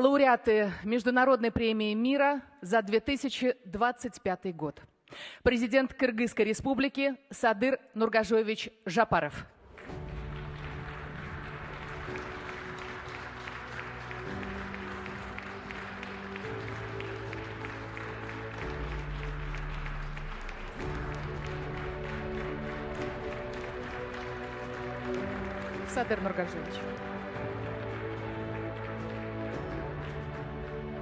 Лауреаты Международной премии мира за 2025 год. Президент Кыргызской республики Садыр Нургажоевич Жапаров. Садыр Нургажоевич.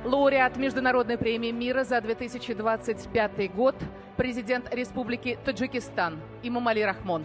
Лауреат Международной премии мира за 2025 год, президент Республики Таджикистан Имомали Рахмон.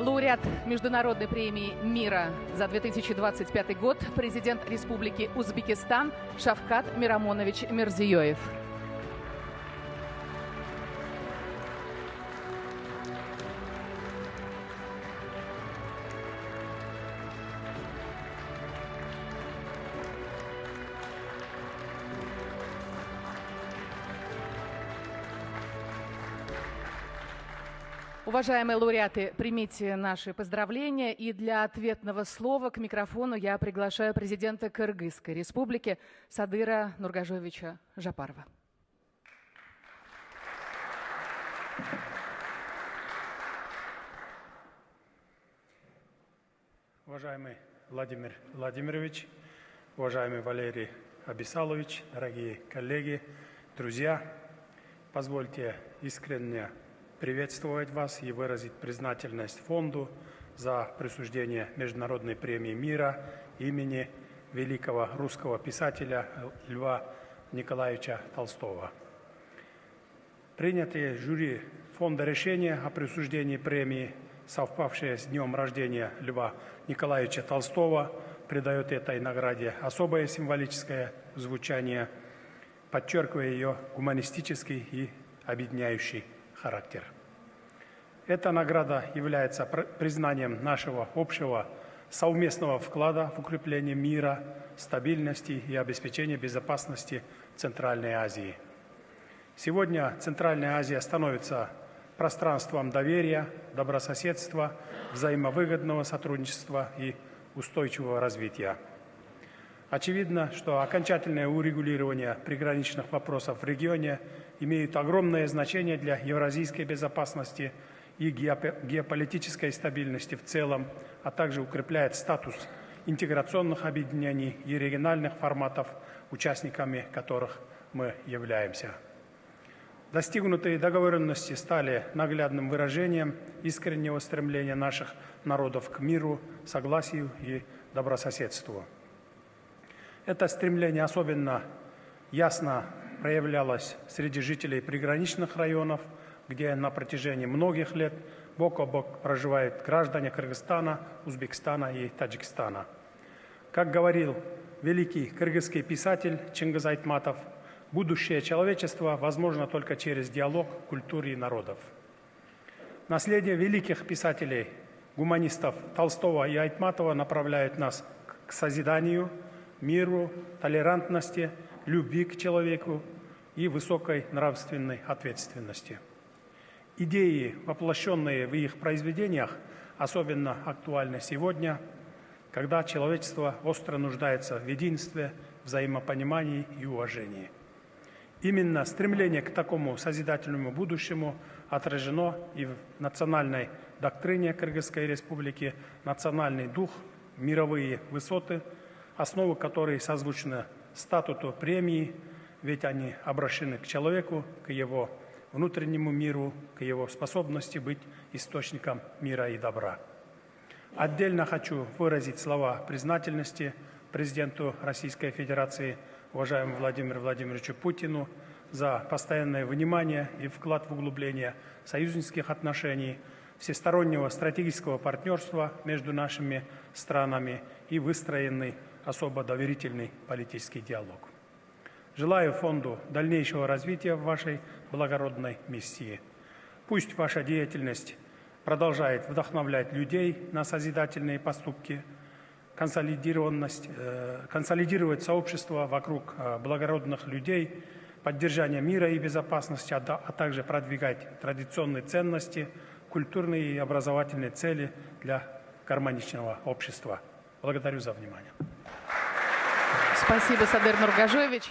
Лауреат Международной премии мира за 2025 год, президент Республики Узбекистан Шавкат Мирамонович Мирзиёев. Уважаемые лауреаты, примите наши поздравления. И для ответного слова к микрофону я приглашаю президента Кыргызской республики Садыра Нургажоевича Жапарова. Уважаемый Владимир Владимирович, уважаемый Валерий Абисалович, дорогие коллеги, друзья, позвольте искренне приветствовать вас и выразить признательность фонду за присуждение Международной премии мира имени великого русского писателя Льва Николаевича Толстого. Принятые жюри фонда решения о присуждении премии, совпавшее с днем рождения Льва Николаевича Толстого, придает этой награде особое символическое звучание, подчеркивая ее гуманистический и объединяющий характер. Эта награда является признанием нашего общего совместного вклада в укрепление мира, стабильности и обеспечение безопасности Центральной Азии. Сегодня Центральная Азия становится пространством доверия, добрососедства, взаимовыгодного сотрудничества и устойчивого развития. Очевидно, что окончательное урегулирование приграничных вопросов в регионе имеет огромное значение для евразийской безопасности и геополитической стабильности в целом, а также укрепляет статус интеграционных объединений и региональных форматов, участниками которых мы являемся. Достигнутые договоренности стали наглядным выражением искреннего стремления наших народов к миру, согласию и добрососедству. Это стремление особенно ясно проявлялось среди жителей приграничных районов, где на протяжении многих лет бок о бок проживают граждане Кыргызстана, Узбекистана и Таджикистана. Как говорил великий кыргызский писатель Чингиз Айтматов, будущее человечества возможно только через диалог культур и народов. Наследие великих писателей, гуманистов Толстого и Айтматова направляет нас к созиданию, миру, толерантности, любви к человеку и высокой нравственной ответственности. Идеи, воплощенные в их произведениях, особенно актуальны сегодня, когда человечество остро нуждается в единстве, взаимопонимании и уважении. Именно стремление к такому созидательному будущему отражено и в национальной доктрине Кыргызской республики, национальный дух, мировые высоты, основы которой созвучны статуту премии, ведь они обращены к человеку, к его внутреннему миру, к его способности быть источником мира и добра. Отдельно хочу выразить слова признательности президенту Российской Федерации, уважаемому Владимиру Владимировичу Путину, за постоянное внимание и вклад в углубление союзнических отношений, всестороннего стратегического партнерства между нашими странами и выстроенный особо доверительный политический диалог. Желаю фонду дальнейшего развития в вашей благородной миссии. Пусть ваша деятельность продолжает вдохновлять людей на созидательные поступки, консолидировать сообщество вокруг благородных людей, поддержания мира и безопасности, а также продвигать традиционные ценности, культурные и образовательные цели для гармоничного общества. Благодарю за внимание. Спасибо, Садыр Нургажоевич.